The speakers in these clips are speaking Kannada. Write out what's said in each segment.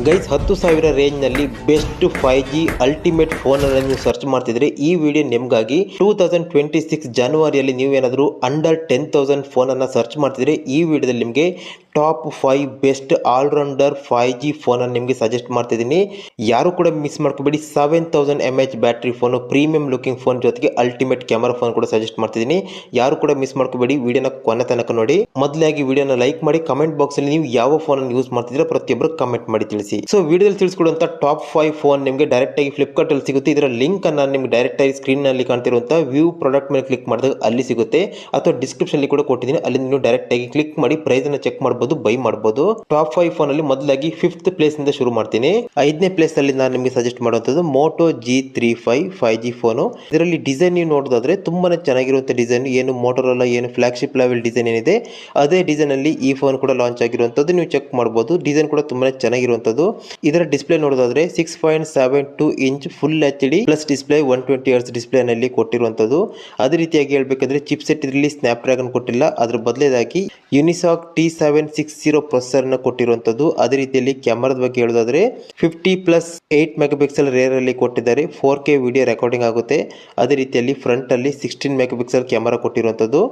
ಗೈಸ್ 10,000 ರೇಂಜ್ನಲ್ಲಿ ಬೆಸ್ಟ್ 5G ಅಲ್ಟಿಮೇಟ್ ಫೋನನ್ನು ನೀವು ಸರ್ಚ್ ಮಾಡ್ತಿದ್ರೆ ಈ ವಿಡಿಯೋ ನಿಮಗಾಗಿ. 2026 ಜನವರಿಯಲ್ಲಿ ನೀವೇನಾದರೂ ಅಂಡರ್ 10,000 ಫೋನನ್ನು ಸರ್ಚ್ ಮಾಡ್ತಿದ್ರೆ ಈ ವಿಡಿಯೋದಲ್ಲಿ ನಿಮಗೆ ಟಾಪ್ 5 ಬೆಸ್ಟ್ ಆಲ್ರೌಂಡರ್ 5G ಫೋನನ್ನು ನಿಮಗೆ ಸಜೆಸ್ಟ್ ಮಾಡ್ತಿದ್ದೀನಿ. ಯಾರು ಕೂಡ ಮಿಸ್ ಮಾಡ್ಕೋಬೇಡಿ. 7000 mAh battery phone, premium looking phone ಜೊತೆಗೆ ಅಲ್ಟಿಮೇಟ್ ಕ್ಯಾಮರಾ ಫೋನ್ ಕೂಡ ಸಜೆಸ್ಟ್ ಮಾಡ್ತಿದ್ದೀನಿ. ಯಾರು ಕೂಡ ಮಿಸ್ ಮಾಡ್ಕೋಬೇಡಿ, ವಿಡಿಯೋನ ಕೊನೆ ತನಕ ನೋಡಿ. ಮೊದಲಾಗಿ ವಿಡಿಯೋನ ಲೈಕ್ ಮಾಡಿ, ಕಮೆಂಟ್ ಬಾಕ್ಸ್ ಅಲ್ಲಿ ನೀವು ಯಾವ ಫೋನ್ ಅನ್ನು ಯೂಸ್ ಮಾಡ್ತಿದ್ರೆ ಪ್ರತಿಯೊಬ್ಬರು ಕಮೆಂಟ್ ಮಾಡಿ ತಿಳಿಸಿ. ಸೊ ವಿಡಿಯೋದಲ್ಲಿ ತಿಳಿಸ್ಕೊಡುವಂತ ಟಾಪ್ 5 ಫೋನ್ ನಿಮಗೆ ಡೈರೆಕ್ಟ್ ಆಗಿ ಫ್ಲಿಪ್ಕಾರ್ಟ್ ಅಲ್ಲಿ ಸಿಗುತ್ತೆ. ಇದರ ಲಿಂಕ್ ಅನ್ನು ನಿಮಗೆ ಡೈರೆಕ್ಟ್ ಆಗಿ ಸ್ಕ್ರೀನ್ ನಲ್ಲಿ ಕಾಣ್ತಿರುವಂತಹ ವ್ಯೂ ಪ್ರಾಡಕ್ಟ್ ಮೇಲೆ ಕ್ಲಿಕ್ ಮಾಡಿದಾಗ ಅಲ್ಲಿ ಸಿಗುತ್ತೆ, ಅಥವಾ ಡಿಸ್ಕ್ರಿಪ್ಷನ್ ಅಲ್ಲಿ ಕೂಡ ಕೊಟ್ಟಿದ್ದೀನಿ, ಅಲ್ಲಿ ನೀವು ಡೈರೆಕ್ಟ್ ಆಗಿ ಕ್ಲಿಕ್ ಮಾಡಿ ಪ್ರೈಸ್ ಅನ್ನು ಚೆಕ್ ಮಾಡಬಹುದು, ಬೈ ಮಾಡಬಹುದು. ಟಾಪ್ 5 ಫೋನ್ ಅಲ್ಲಿ ಮೊದಲಾಗಿ 5th ಪ್ಲೇಸ್ ಇಂದ ಶುರು ಮಾಡ್ತೀನಿ. 5ನೇ ಪ್ಲೇಸ್ ಅಲ್ಲಿ ನಾನು ನಿಮಗೆ ಸಜೆಸ್ಟ್ ಮಾಡುವಂತದ್ದು Moto G35 5G ಫೋನು. ಇದರಲ್ಲಿ ಡಿಸೈನ್ ನೀವು ನೋಡೋದಾದ್ರೆ ತುಂಬಾನೇ ಚೆನ್ನಾಗಿರುವಂತ ಡಿಸೈನ್. ಏನು ಮೋಟೋರೋಲಾ ಏನು ಫ್ಲಾಗ್ಶಿಪ್ ಲೆವೆಲ್ ಡಿಸೈನ್ ಏನಿದೆ ಅದೇ ಡಿಸೈನ್ ಅಲ್ಲಿ ಈ ಫೋನ್ ಕೂಡ ಲಾಂಚ್ ಆಗಿರುವಂತದ್ದು ನೀವು ಚೆಕ್ ಮಾಡಬಹುದು. ಡಿಸೈನ್ ಕೂಡ ತುಂಬಾನೇ ಚೆನ್ನಾಗಿರುವಂತದ್ದು. ಇದರ ಡಿಸ್ಪ್ಲೇ ನೋಡೋದಾದ್ರೆ 6.72 inch full HD plus display 120 Hz display ನಲ್ಲಿ ಕೊಟ್ಟಿರುವಂತದ್ದು. ಅದೇ ರೀತಿಯಾಗಿ ಹೇಳ್ಬೇಕಂದ್ರೆ ಚಿಪ್ಸೆಟ್ ಇದರಲ್ಲಿ ಸ್ನ್ಯಾಪ್ ಡ್ರ್ಯಾಗನ್ ಕೊಟ್ಟಿಲ್ಲ, ಅದ್ರ ಬದಲಾಗಿ ಯುನಿಸಾಕ್ T760 ಪ್ರೊಸೆಸರ್ ನ ಕೊಟ್ಟಿರುವಂತದ್ದು. ಅದೇ ರೀತಿಯಲ್ಲಿ ಕ್ಯಾಮರಾದ ಬಗ್ಗೆ ಹೇಳೋದಾದ್ರೆ 50+8 ಮೆಗಾಪಿಕ್ಸೆಲ್ ರೇರ್ ಅಲ್ಲಿ ಕೊಟ್ಟಿದ್ದಾರೆ. 4K ವಿಡಿಯೋ ರೆಕಾರ್ಡಿಂಗ್ ಆಗುತ್ತೆ. ಅದೇ ರೀತಿಯಲ್ಲಿ ಫ್ರಂಟ್ ಅಲ್ಲಿ 16 ಮೆಗಾಪಿಕ್ಸೆಲ್ ಕ್ಯಾಮರಾ ಕೊಟ್ಟಿರುವಂತದ್ದು.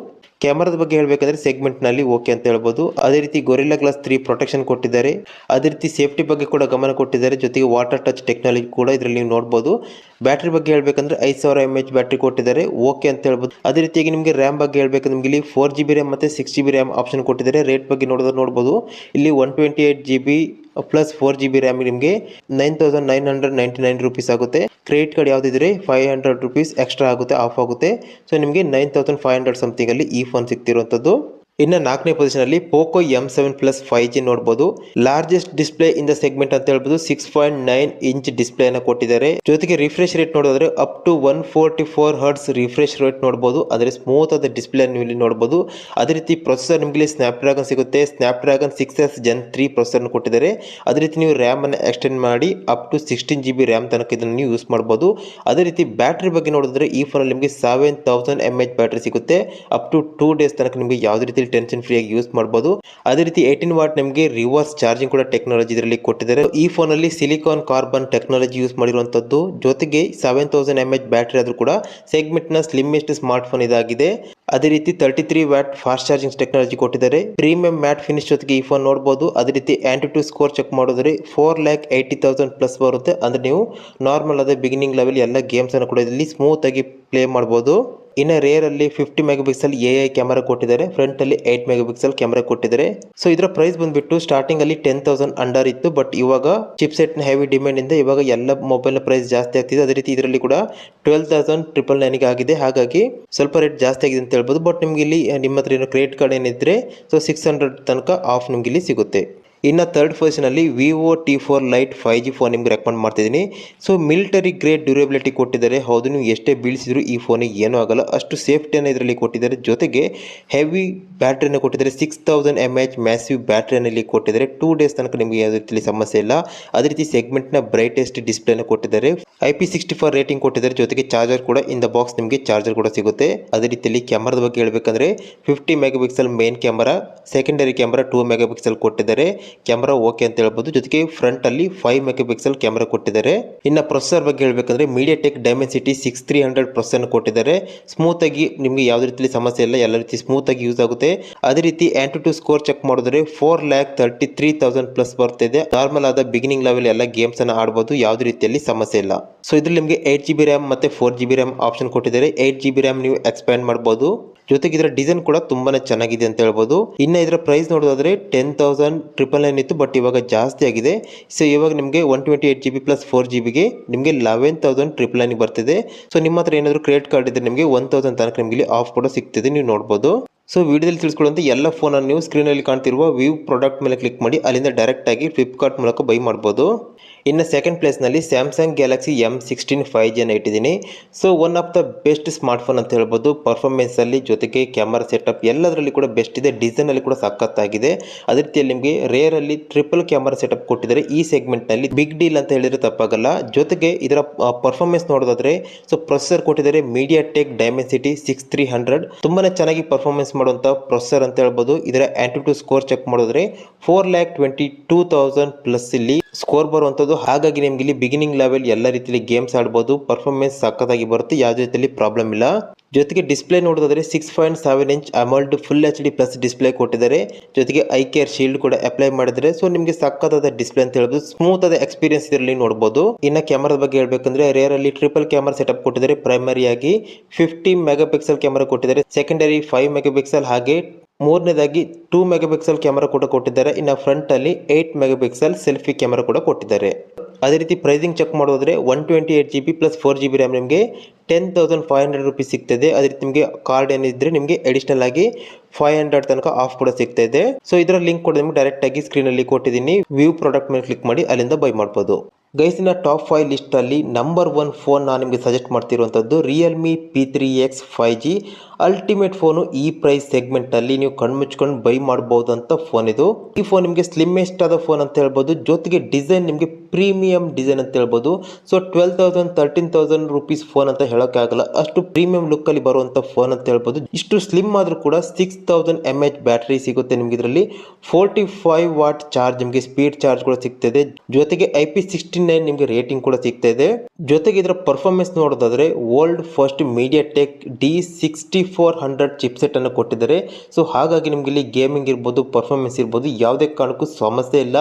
ಕ್ಯಾಮರಾದ ಬಗ್ಗೆ ಹೇಳಬೇಕಂದ್ರೆ ಸೆಗ್ಮೆಂಟ್ ನಲ್ಲಿ ಓಕೆ ಅಂತ ಹೇಳ್ಬೋದು. ಅದೇ ರೀತಿ ಗೊರಿಲ್ಲಾ ಗ್ಲಾಸ್ 3 ಪ್ರೊಟೆಕ್ಷನ್ ಕೊಟ್ಟಿದ್ದಾರೆ. ಅದೇ ರೀತಿ ಸೇಫ್ಟಿ ಬಗ್ಗೆ ಕೂಡ ಗಮನ ಕೊಟ್ಟಿದ್ದಾರೆ. ಜೊತೆಗೆ ವಾಟರ್ ಟಚ್ ಟೆಕ್ನಾಲಜಿ ಕೂಡ ಇದರಲ್ಲಿ ನೀವು ನೋಡಬಹುದು. ಬ್ಯಾಟರಿ ಬಗ್ಗೆ ಹೇಳ್ಬೇಕಂದ್ರೆ 5000 mAh ಬ್ಯಾಟರಿ ಕೊಟ್ಟಿದ್ದಾರೆ, ಓಕೆ ಅಂತ ಹೇಳ್ಬೋದು. ಅದೇ ರೀತಿಯಾಗಿ ನಿಮಗೆ ರ್ಯಾಮ್ ಬಗ್ಗೆ ಹೇಳ್ಬೇಕಂದ್ರೆ ನಿಮಗೆ ಇಲ್ಲಿ 4GB ರ್ಯಾಮ್ ಮತ್ತೆ 6GB ರ್ಯಾಮ್ ಆಪ್ಷನ್ ಕೊಟ್ಟಿದ್ದಾರೆ. ರೇಟ್ ಬಗ್ಗೆ ನೋಡಬಹುದು, ಇಲ್ಲಿ 128GB ಪ್ಲಸ್ 4GB ರ್ಯಾಮ್ ನಿಮಗೆ 9,999 ರೂಪೀಸ್ ಆಗುತ್ತೆ. ಕ್ರೆಡಿಟ್ ಕಾರ್ಡ್ ಯಾವ್ದಿದ್ರೆ 500 ರೂಪೀಸ್ ಎಕ್ಸ್ಟ್ರಾ ಆಗುತ್ತೆ, ಆಫ್ ಆಗುತ್ತೆ. ಸೊ ನಿಮಗೆ 9,500 ಸಮಥಿಂಗ್ ಅಲ್ಲಿ ಈ ಫೋನ್ ಸಿಗ್ತಿರುವಂತದ್ದು. ಇನ್ನು 4ನೇ ಪೊಸಿಷನ್ ಅಲ್ಲಿ ಪೋಕೋ M7 Plus 5G ನೋಡಬಹುದು. Largest display in the segment ಅಂತ ಹೇಳ್ಬೋದು. 6.9 ಇಂಚ್ ಡಿಸ್ಪ್ಲೇ ಅನ್ನ ಕೊಟ್ಟಿದ್ದಾರೆ. ಜೊತೆಗೆ ರಿಫ್ರೆಶ್ ರೇಟ್ ನೋಡಿದ್ರೆ up to 144 Hz refresh rate ನೋಡಬಹುದು. ಆದರೆ ಸ್ಮೂತ್ ಆದ ಡಿಸ್ಪ್ಲೇ ನೀವು ಇಲ್ಲಿ ನೋಡಬಹುದು. ಅದೇ ರೀತಿ ಪ್ರೊಸೆಸರ್ ನಿಮಗೆ ಸ್ನ್ಯಾಪ್ ಡ್ರ್ಯಾಗನ್ ಸಿಗುತ್ತೆ. Snap dragon 6S Gen 3 processor ಕೊಟ್ಟಿದ್ದಾರೆ. ಅದೇ ರೀತಿ ನೀವು ರ್ಯಾಮ್ ಅನ್ನು ಎಕ್ಸ್ಟೆಂಡ್ ಮಾಡಿ ಅಪ್ ಟು 16GB ರ್ಯಾಮ್ ತನಕ ಇದನ್ನು ನೀವು ಯೂಸ್ ಮಾಡಬಹುದು. ಅದೇ ರೀತಿ ಬ್ಯಾಟರಿ ಬಗ್ಗೆ ನೋಡಿದ್ರೆ ಈ ಫೋನ್ ನಿಮಗೆ 7000 mAh ಬ್ಯಾಟರಿ ಸಿಗುತ್ತೆ. ಅಪ್ ಟು 2 ಡೇಸ್ ತನಕ ನಿಮಗೆ ಯಾವುದೇ ರೀತಿ ಟೆನ್ಷನ್ ಫ್ರೀ ಆಗಿ ಯೂಸ್ ಮಾಡಬಹುದು. ಅದೇ ರೀತಿ 18 ವಾಟ್ ನಿಮಗೆ ರಿವರ್ಸ್ ಚಾರ್ಜಿಂಗ್ ಕೂಡ ಟೆಕ್ನಾಲಜಿ ಇದರಲ್ಲಿ ಕೊಟ್ಟಿದ್ದಾರೆ. ಈ ಫೋನ್ ಅಲ್ಲಿ ಸಿಲಿಕಾನ್ ಕಾರ್ಬನ್ ಟೆಕ್ನಾಲಜಿ ಯೂಸ್ ಮಾಡಿರುವಂತದ್ದು. ಜೊತೆಗೆ 7000 mAh ಬ್ಯಾಟರಿ ಆದ್ರೂ ಕೂಡ ಸೆಗ್ಮೆಂಟ್ ನ ಸ್ಲಿಮ್ಮೆಸ್ಟ್ ಸ್ಮಾರ್ಟ್ ಫೋನ್ ಇದಾಗಿದೆ. ಅದೇ ರೀತಿ 33 ವ್ಯಾಟ್ ಫಾಸ್ಟ್ ಚಾರ್ಜಿಂಗ್ ಟೆಕ್ನಾಲಜಿ ಕೊಟ್ಟಿದ್ದಾರೆ. ಪ್ರೀಮಿಯಂ ಮ್ಯಾಟ್ ಫಿನಿಶ್ ಜೊತೆಗೆ ಈ ಫೋನ್ ನೋಡಬಹುದು. ಅದೇ ರೀತಿ ಆಂಟಿಟ್ಯೂ ಸ್ಕೋರ್ ಚೆಕ್ ಮಾಡಿದ್ರೆ 4,80,000 ಪ್ಲಸ್ ಬರುತ್ತೆ. ಅಂದ್ರೆ ನೀವು ನಾರ್ಮಲ್ ಆದ ಬಿಗಿನಿಂಗ್ ಲೆವೆಲ್ ಎಲ್ಲ ಗೇಮ್ಸ್ ಅನ್ನು ಕೂಡ ಇಲ್ಲಿ ಸ್ಮೂತ್ ಆಗಿ ಪ್ಲೇ ಮಾಡಬಹುದು. ಇನ್ನು ರೇರ್ ಅಲ್ಲಿ 50 ಮೆಗಾಪಿಕ್ಸೆಲ್ AI ಕ್ಯಾಮೆರಾ ಕೊಟ್ಟಿದ್ದಾರೆ. ಫ್ರಂಟ್ ಅಲ್ಲಿ 8 ಮೆಗಾಪಿಕ್ಸೆಲ್ ಕ್ಯಾಮೆರಾ ಕೊಟ್ಟಿದ್ದಾರೆ. ಸೊ ಇದರ ಪ್ರೈಸ್ ಬಂದ್ಬಿಟ್ಟು ಸ್ಟಾರ್ಟಿಂಗ್ ಅಲ್ಲಿ 10,000 ಅಂಡರ್ ಇತ್ತು. ಬಟ್ ಇವಾಗ ಚಿಪ್ಸೆಟ್ ನ ಹೆವಿ ಡಿಮ್ಯಾಂಡ್ ಇಂದ ಇವಾಗ ಎಲ್ಲ ಮೊಬೈಲ್ ನ ಪ್ರೈಸ್ ಜಾಸ್ತಿ ಆಗ್ತಿದೆ. ಅದೇ ರೀತಿ ಇದರಲ್ಲಿ ಕೂಡ 12,999 ಆಗಿದೆ. ಹಾಗಾಗಿ ಸ್ವಲ್ಪ ರೇಟ್ ಜಾಸ್ತಿ ಆಗಿದೆ ಅಂತ ಹೇಳ್ಬೋದು. ಬಟ್ ನಿಮ್ಗೆ ಇಲ್ಲಿ ನಿಮ್ಮ ಹತ್ರ ಏನೋ ಕ್ರೆಡಿಟ್ ಕಾರ್ಡ್ ಏನಿದ್ರೆ ಸೊ 600 ತನಕ ಆಫ್ ನಿಮ್ಗೆ ಇಲ್ಲಿ ಸಿಗುತ್ತೆ. ಇನ್ನು 3rd ಪೊಸಿಷನ್ ಅಲ್ಲಿ Vivo T4 Lite 5G phone ನಿಮ್ಗೆ ರೆಕಮೆಂಡ್ ಮಾಡ್ತಿದ್ದೀನಿ. ಸೊ ಮಿಲಿಟರಿ ಗ್ರೇಡ್ ಡ್ಯೂರೇಬಿಲಿಟಿ ಕೊಟ್ಟಿದ್ದಾರೆ. ಹೌದು, ನೀವು ಎಷ್ಟೇ ಬೀಳಿಸಿದ್ರು ಈ ಫೋನಿಗೆ ಏನೂ ಆಗಲ್ಲ, ಅಷ್ಟು ಸೇಫ್ಟಿಯನ್ನು ಇದರಲ್ಲಿ ಕೊಟ್ಟಿದ್ದಾರೆ. ಜೊತೆಗೆ ಹೆವಿ ಬ್ಯಾಟ್ರಿಯನ್ನು ಕೊಟ್ಟಿದ್ದಾರೆ. 6000 mAh ಮ್ಯಾಸಿವ್ ಬ್ಯಾಟ್ರಿಯನ್ನು ಇಲ್ಲಿ ಕೊಟ್ಟಿದ್ದಾರೆ. 2 ಡೇಸ್ ತನಕ ನಿಮಗೆ ಯಾವುದೇ ರೀತಿ ಸಮಸ್ಯೆ ಇಲ್ಲ. ಅದೇ ರೀತಿ ಸೆಗ್ಮೆಂಟ್ನ ಬ್ರೈಟೆಸ್ಟ್ ಡಿಸ್ಪ್ಲೇನ ಕೊಟ್ಟಿದ್ದಾರೆ. IP64 ರೇಟಿಂಗ್ ಕೊಟ್ಟಿದ್ದಾರೆ. ಜೊತೆಗೆ ಚಾರ್ಜರ್ ಕೂಡ ಇನ್ ದ ಬಾಕ್ಸ್ ನಿಮಗೆ ಚಾರ್ಜರ್ ಕೂಡ ಸಿಗುತ್ತೆ. ಅದೇ ರೀತಿಯಲ್ಲಿ ಕ್ಯಾಮರಾದ ಬಗ್ಗೆ ಹೇಳಬೇಕಂದ್ರೆ 50 megapixel main camera, secondary camera 2 megapixel ಕೊಟ್ಟಿದ್ದಾರೆ. ಕ್ಯಾಮರಾ ಓಕೆ ಅಂತ ಹೇಳ್ಬೋದು. ಜೊತೆಗೆ ಫ್ರಂಟ್ ಅಲ್ಲಿ 5 ಮೆಗಾಪಿಕ್ಸೆಲ್ ಕ್ಯಾಮರಾ ಕೊಟ್ಟಿದ್ದಾರೆ. ಇನ್ನು ಪ್ರೊಸೆಸರ್ ಬಗ್ಗೆ ಹೇಳಬೇಕಂದ್ರೆ MediaTek Dimensity 6300 ಪ್ರೊಸೆಸರ್ ಕೊಟ್ಟಿದ್ದಾರೆ. ಸ್ಮೂತ್ ಆಗಿ ನಿಮಗೆ ಯಾವುದೇ ರೀತಿ ಸಮಸ್ಯೆ ಇಲ್ಲ, ಎಲ್ಲ ರೀತಿ ಸ್ಮೂತ್ ಆಗಿ ಯೂಸ್ ಆಗುತ್ತೆ. ಅದೇ ರೀತಿ ಆಂಟಿಟ್ಯೂ ಸ್ಕೋರ್ ಚೆಕ್ ಮಾಡಿದ್ರೆ 4,33,000 ಪ್ಲಸ್ ಬರ್ತಿದೆ. ನಾರ್ಮಲ್ ಆದ ಬಿಗಿನಿಂಗ್ ಲೆವೆಲ್ ಎಲ್ಲ ಗೇಮ್ಸ್ ಅನ್ನ ಆಡಬಹುದು, ಯಾವುದೇ ರೀತಿಯಲ್ಲಿ ಸಮಸ್ಯೆ ಇಲ್ಲ. ಸೊ ಇದ್ರಲ್ಲಿ ನಿಮಗೆ 8GB ರ್ಯಾಮ್ ಮತ್ತೆ 4GB ರ್ಯಾಮ್ ಆಪ್ಷನ್ ಕೊಟ್ಟಿದ್ದಾರೆ. 8GB ರ್ಯಾಮ್ ನೀವು ಎಕ್ಸ್ಪ್ಯಾಂಡ್ ಮಾಡಬಹುದು. ಜೊತೆಗೆ ಇದರ ಡಿಸೈನ್ ಕೂಡ ತುಂಬಾನೇ ಚೆನ್ನಾಗಿದೆ ಅಂತ ಹೇಳ್ಬೋದು. ಇನ್ನು ಇದರ ಪ್ರೈಸ್ ನೋಡೋದಾದ್ರೆ 10,999 ಇತ್ತು, ಬಟ್ ಇವಾಗ ಜಾಸ್ತಿ ಆಗಿದೆ. ಸೊ ಇವಾಗ ನಿಮಗೆ 128GB ಪ್ಲಸ್ 4GBಗೆ ನಿಮಗೆ 11,999 ಬರ್ತಿದೆ. ಸೊ ನಿಮ್ಮ ಹತ್ರ ಏನಾದರೂ ಕ್ರೆಡಿಟ್ ಕಾರ್ಡ್ ಇದ್ರೆ ನಿಮಗೆ 1,000 ತನಕ ನಿಮಗೆ ಆಫ್ ಕೂಡ ಸಿಗ್ತಿದೆ, ನೀವು ನೋಡಬಹುದು. ಸೊ ವಿಡಿಯೋದಲ್ಲಿ ತಿಳಿಸ್ಕೊಳ್ಳುವಂತ ಎಲ್ಲ ಫೋನ್ ಅನ್ನು ನೀವು ಸ್ಕ್ರೀನ್ ಅಲ್ಲಿ ಕಾಣ್ತಿರುವ ವ್ಯೂ ಪ್ರಾಡಕ್ಟ್ ಮೇಲೆ ಕ್ಲಿಕ್ ಮಾಡಿ ಅಲ್ಲಿಂದ ಡೈರೆಕ್ಟ್ ಆಗಿ ಫ್ಲಿಪ್ಕಾರ್ಟ್ ಮೂಲಕ ಬೈ ಮಾಡಬಹುದು. ಇನ್ನು 2nd ಪ್ಲೇಸ್ ನಲ್ಲಿ ಸ್ಯಾಮ್ಸಂಗ್ ಗ್ಯಾಲಕ್ಸಿ M16 5G ಅನ್ನು ಇಟ್ಟಿದ್ದೀನಿ. So one of the best smart phone ಅಂತ ಹೇಳ್ಬೋದು. ಪರ್ಫಾರ್ಮೆನ್ಸ್ ಅಲ್ಲಿ ಜೊತೆಗೆ ಕ್ಯಾಮರಾ ಸೆಟಪ್ ಎಲ್ಲದರಲ್ಲಿ ಕೂಡ ಬೆಸ್ಟ್ ಇದೆ. ಡಿಸೈನ್ ಅಲ್ಲಿ ಕೂಡ ಸಖತ್ತಾಗಿದೆ. ಅದೇ ರೀತಿಯಲ್ಲಿ ನಿಮಗೆ ರೇರ್ ಅಲ್ಲಿ ಟ್ರಿಪಲ್ ಕ್ಯಾಮರಾ ಸೆಟಪ್ ಕೊಟ್ಟಿದ್ದಾರೆ. ಈ ಸೆಗ್ಮೆಂಟ್ ನಲ್ಲಿ ಬಿಗ್ ಡೀಲ್ ಅಂತ ಹೇಳಿದ್ರೆ ತಪ್ಪಾಗಲ್ಲ. ಜೊತೆಗೆ ಇದರ ಪರ್ಫಾರ್ಮೆನ್ಸ್ ನೋಡೋದಾದ್ರೆ ಸೊ ಪ್ರೊಸೆಸರ್ ಕೊಟ್ಟಿದ್ದಾರೆ MediaTek Dimensity 6300. ತುಂಬಾನೇ ಚೆನ್ನಾಗಿ ಪರ್ಫಾರ್ಮೆನ್ಸ್ ಮಾಡುವಂತ ಪ್ರೊಸೆಸರ್ ಅಂತ ಹೇಳ್ಬೋದು. ಇದರ ಆಂಟಿಟ್ಯೂ ಸ್ಕೋರ್ ಚೆಕ್ ಮಾಡಿದ್ರೆ 4,22,000 ಪ್ಲಸ್ ಇಲ್ಲಿ ಸ್ಕೋರ್ ಬರುವಂಥದ್ದು. ಹಾಗಾಗಿ ನಿಮ್ಗೆ ಇಲ್ಲಿ ಬಿಗಿನಿಂಗ್ ಲೆವೆಲ್ ಎಲ್ಲ ರೀತಿಯಲ್ಲಿ ಗೇಮ್ಸ್ ಆಡ್ಬೋದು, ಪರ್ಫಾರ್ಮೆನ್ಸ್ ಸಕ್ಕತ್ತಾಗಿ ಬರುತ್ತೆ, ಯಾವುದೇ ರೀತಿಯಲ್ಲಿ ಪ್ರಾಬ್ಲಮ್ ಇಲ್ಲ. ಜೊತೆಗೆ ಡಿಸ್ಪ್ಲೇ ನೋಡೋದಾದ್ರೆ 6.7 inch AMOLED full HD plus display ಕೊಟ್ಟಿದ್ದಾರೆ. ಜೊತೆಗೆ ಐ ಕೇರ್ ಶೀಲ್ಡ್ ಕೂಡ ಅಪ್ಲೈ ಮಾಡಿದ್ರೆ ಸೊ ನಿಮಗೆ ಸಕ್ಕತ್ತಾದ ಡಿಸ್ಪ್ಲೇ ಅಂತ ಹೇಳ್ಬೋದು, ಸ್ಮೂತ್ ಆದ ಎಕ್ಸ್ಪೀರಿಯನ್ಸ್ ಇದರಲ್ಲಿ ನೋಡಬಹುದು. ಇನ್ನು ಕ್ಯಾಮರಾ ಬಗ್ಗೆ ಹೇಳ್ಬೇಕಂದ್ರೆ ರೇರ್ ಅಲ್ಲಿ ಟ್ರಿಪಲ್ ಕ್ಯಾಮರಾ ಸೆಟಪ್ ಕೊಟ್ಟಿದ್ದಾರೆ. ಪ್ರೈಮರಿ ಆಗಿ 50 ಮೆಗಾ ಪಿಕ್ಸೆಲ್ ಕ್ಯಾಮರಾ ಕೊಟ್ಟಿದ್ದಾರೆ, ಸೆಕೆಂಡರಿ 5 ಮೆಗಾ ಪಿಕ್ಸೆಲ್, ಹಾಗೆ ಮೂರನೇದಾಗಿ 2 ಮೆಗಾ ಪಿಕ್ಸೆಲ್ ಕ್ಯಾಮರಾ ಕೂಡ ಕೊಟ್ಟಿದ್ದಾರೆ. ಇನ್ನು ಫ್ರಂಟ್ ಅಲ್ಲಿ 8 ಮೆಗಾ ಪಿಕ್ಸೆಲ್ ಸೆಲ್ಫಿ ಕ್ಯಾಮರಾ ಕೂಡ ಕೊಟ್ಟಿದ್ದಾರೆ. ಅದೇ ರೀತಿ ಪ್ರೈಸಿಂಗ್ ಚೆಕ್ ಮಾಡೋದ್ರೆ 128 GB ಪ್ಲಸ್ 4 GB ರ್ಯಾಮ್ ನಿಮಗೆ 10,500 ರುಪೀಸ್ ಸಿಗ್ತದೆ. ಅದೇ ರೀತಿ ನಿಮಗೆ ಕಾರ್ಡ್ ಏನಿದ್ರೆ ನಿಮಗೆ ಅಡಿಷನಲ್ ಆಗಿ 500 ತನಕ ಆಫ್ ಕೂಡ ಸಿಗ್ತಾ ಇದೆ. ಸೊ ಇದರ ಲಿಂಕ್ ಕೂಡ ನಿಮ್ಗೆ ಡೈರೆಕ್ಟ್ ಆಗಿ ಸ್ಕ್ರೀನ್ ಅಲ್ಲಿ ಕೊಟ್ಟಿದ್ದೀನಿ, ವ್ಯೂ ಪ್ರಾಡಕ್ಟ್ ಮೇಲೆ ಕ್ಲಿಕ್ ಮಾಡಿ ಅಲ್ಲಿಂದ ಬೈ ಮಾಡ್ಬೋದು. ಗೈಸಿನ ಟಾಪ್ 5 ಲಿಸ್ಟ್ ಅಲ್ಲಿ ನಂಬರ್ 1 ಫೋನ್ ನಾನು ನಿಮಗೆ ಸಜೆಸ್ಟ್ ಮಾಡ್ತಿರುವಂತದ್ದು Realme P3X 5G ultimate phone. ಈ ಪ್ರೈಸ್ ಸೆಗ್ಮೆಂಟ್ ಅಲ್ಲಿ ನೀವು ಕಣ್ಮುಚ್ಕೊಂಡು ಬೈ ಮಾಡಬಹುದು ಅಂತ ಫೋನ್ ಇದು. ಈ ಫೋನ್ ನಿಮಗೆ ಸ್ಲಿಮ್ಮೆಸ್ಟ್ ಆದ ಫೋನ್ ಅಂತ ಹೇಳ್ಬೋದು, ಜೊತೆಗೆ ಡಿಸೈನ್ ನಿಮಗೆ ಪ್ರೀಮಿಯಂ ಡಿಸೈನ್ ಅಂತ ಹೇಳ್ಬೋದು. ಸೊ 12,000 13,000 ರುಪೀಸ್ ಫೋನ್ ಅಂತ ಹೇಳೋಕ್ಕಾಗಲ್ಲ, ಅಷ್ಟು ಪ್ರೀಮಿಯಂ ಲುಕ್ ಅಲ್ಲಿ ಬರುವಂತ ಫೋನ್ ಅಂತ ಹೇಳ್ಬೋದು. ಇಷ್ಟು ಸ್ಲಿಮ್ ಆದ್ರೂ ಕೂಡ 6000 mAh ಬ್ಯಾಟರಿ ಸಿಗುತ್ತೆ ನಿಮ್ಗೆ. ಇದರಲ್ಲಿ 45 ವಾಟ್ ಚಾರ್ಜ್ ನಿಮಗೆ ಸ್ಪೀಡ್ ಚಾರ್ಜ್ ಕೂಡ ಸಿಗ್ತದೆ. ಜೊತೆಗೆ IP69 ನಿಮಗೆ ರೇಟಿಂಗ್ ಕೂಡ ಸಿಗ್ತಾ ಇದೆ. ಜೊತೆಗೆ ಇದರ ಪರ್ಫಾರ್ಮೆನ್ಸ್ ನೋಡೋದಾದ್ರೆ world first MediaTek D6400 chipset ಅನ್ನು ಕೊಟ್ಟಿದ್ದಾರೆ. ಸೊ ಹಾಗಾಗಿ ನಿಮ್ಗೆ ಇಲ್ಲಿ ಗೇಮಿಂಗ್ ಇರ್ಬೋದು, ಪರ್ಫಾರ್ಮೆನ್ಸ್ ಇರ್ಬೋದು, ಯಾವುದೇ ಕಾರಣಕ್ಕೂ ಸಮಸ್ಯೆ ಇಲ್ಲ.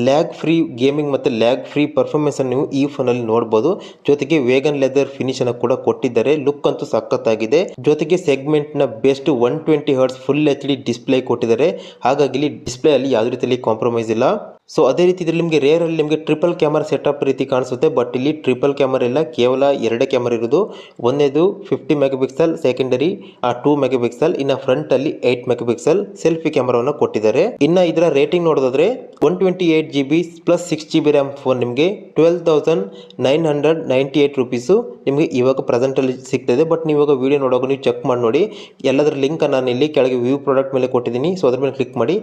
ಲ್ಯಾಗ್ ಫ್ರೀ ಗೇಮಿಂಗ್ ಮತ್ತೆ ಲ್ಯಾಗ್ ಫ್ರೀ ಪರ್ಫಾರ್ಮೆನ್ಸ್ ಅನ್ನು ನೀವು ಈ ಫೋನ್ ಅಲ್ಲಿ ನೋಡಬಹುದು. ಜೊತೆಗೆ ವೇಗನ್ ಲೆದರ್ ಫಿನಿಶ್ ಅನ್ನು ಕೂಡ ಕೊಟ್ಟಿದ್ದಾರೆ, ಲುಕ್ ಅಂತೂ ಸಖತ್ತಾಗಿದೆ. ಜೊತೆಗೆ ಸೆಗ್ಮೆಂಟ್ ನ best 120 Hz full HD display ಕೊಟ್ಟಿದ್ದಾರೆ. ಹಾಗಾಗಿ ಇಲ್ಲಿ ಡಿಸ್ಪ್ಲೇ ಅಲ್ಲಿ ಯಾವುದೇ ರೀತಿಯಲ್ಲಿ ಕಾಂಪ್ರಮೈಸ್ ಇಲ್ಲ. ಸೊ ಅದೇ ರೀತಿ ಇದರಲ್ಲಿ ನಿಮಗೆ ರೇರ್ ಅಲ್ಲಿ ನಿಮಗೆ ಟ್ರಿಪಲ್ ಕ್ಯಾಮರಾ ಸೆಟಪ್ ರೀತಿ ಕಾಣಿಸುತ್ತೆ, ಬಟ್ ಇಲ್ಲಿ ಟ್ರಿಪಲ್ ಕ್ಯಾಮರಾ ಇಲ್ಲ, ಕೇವಲ 2 ಕ್ಯಾಮರಾ ಇರೋದು. ಒಂದೇದು 50 mega pixel, secondary 2 mega pixel, ಇನ್ನು ಫ್ರಂಟ್ ಅಲ್ಲಿ 8 ಮೆಗಾ ಪಿಕ್ಸೆಲ್ ಸೆಲ್ಫಿ ಕ್ಯಾಮರಾವನ್ನು ಕೊಟ್ಟಿದ್ದಾರೆ. ಇನ್ನು ಇದರ ರೇಟಿಂಗ್ ನೋಡೋದಾದ್ರೆ 128 GB plus 6 GB RAM phone ನಿಮಗೆ 12,998 ರುಪೀಸು ನಿಮಗೆ ಇವಾಗ ಪ್ರೆಸೆಂಟ್ ಅಲ್ಲಿ ಸಿಗ್ತದೆ. ಬಟ್ ನೀವು ಇವಾಗ ವಿಡಿಯೋ ನೋಡೋಕೆ ನೀವು ಚೆಕ್ ಮಾಡಿ ನೋಡಿ, ಎಲ್ಲದರ ಲಿಂಕ್ ನಾನು ಇಲ್ಲಿ ಕೆಳಗೆ ವ್ಯೂ ಪ್ರಾಡಕ್ಟ್ ಮೇಲೆ ಕೊಟ್ಟಿದ್ದೀನಿ. ಸೊ ಅದ್ರ ಮೇಲೆ ಕ್ಲಿಕ್ ಮಾಡಿ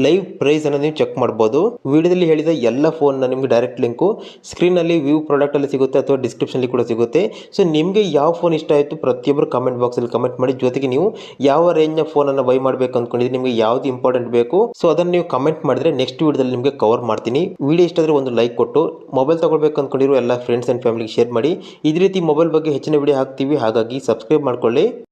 ಲೈವ್ ಪ್ರೈಸ್ ಅನ್ನು ನೀವು ಚೆಕ್ ಮಾಡಬಹುದು. ವಿಡಿಯೋದಲ್ಲಿ ಹೇಳಿದ ಎಲ್ಲ ಫೋನ್ ನಿಮಗೆ ಡೈರೆಕ್ಟ್ ಲಿಂಕು ಸ್ಕ್ರೀನ್ ಅಲ್ಲಿ ವ್ಯೂ ಪ್ರಾಡಕ್ಟ್ ಅಲ್ಲಿ ಸಿಗುತ್ತೆ ಅಥವಾ ಡಿಸ್ಕ್ರಿಪ್ಷನ್ ಅಲ್ಲಿ ಕೂಡ ಸಿಗುತ್ತೆ. ಸೊ ನಿಮಗೆ ಯಾವ ಫೋನ್ ಇಷ್ಟ ಆಯಿತು ಪ್ರತಿಯೊಬ್ಬರು ಕಮೆಂಟ್ ಬಾಕ್ಸ್ ಅಲ್ಲಿ ಕಮೆಂಟ್ ಮಾಡಿ. ಜೊತೆಗೆ ನೀವು ಯಾವ ರೇಂಜ್ ನ ಫೋನ್ ಅನ್ನು ಬೈ ಮಾಡಬೇಕು ಅನ್ಕೊಂಡಿದ್ರೆ, ನಿಮಗೆ ಯಾವ್ದು ಇಂಪಾರ್ಟೆಂಟ್ ಬೇಕು ಸೊ ಅದನ್ನು ನೀವು ಕಮೆಂಟ್ ಮಾಡಿದ್ರೆ ನೆಕ್ಸ್ಟ್ ವಿಡಿಯೋದಲ್ಲಿ ನಿಮಗೆ ಕವರ್ ಮಾಡ್ತೀನಿ. ವಿಡಿಯೋ ಇಷ್ಟ ಆದ್ರೆ ಒಂದು ಲೈಕ್ ಕೊಟ್ಟು ಮೊಬೈಲ್ ತಗೊಳ್ಬೇಕು ಅನ್ಕೊಂಡಿರೋ ಎಲ್ಲ ಫ್ರೆಂಡ್ಸ್ ಅಂಡ್ ಫ್ಯಾಮಿಲಿಗೆ ಶೇರ್ ಮಾಡಿ. ಇದೇ ರೀತಿ ಮೊಬೈಲ್ ಬಗ್ಗೆ ಹೆಚ್ಚಿನ ವಿಡಿಯೋ ಹಾಕ್ತೀವಿ, ಹಾಗಾಗಿ ಸಬ್ಸ್ಕ್ರೈಬ್ ಮಾಡ್ಕೊಳ್ಳಿ.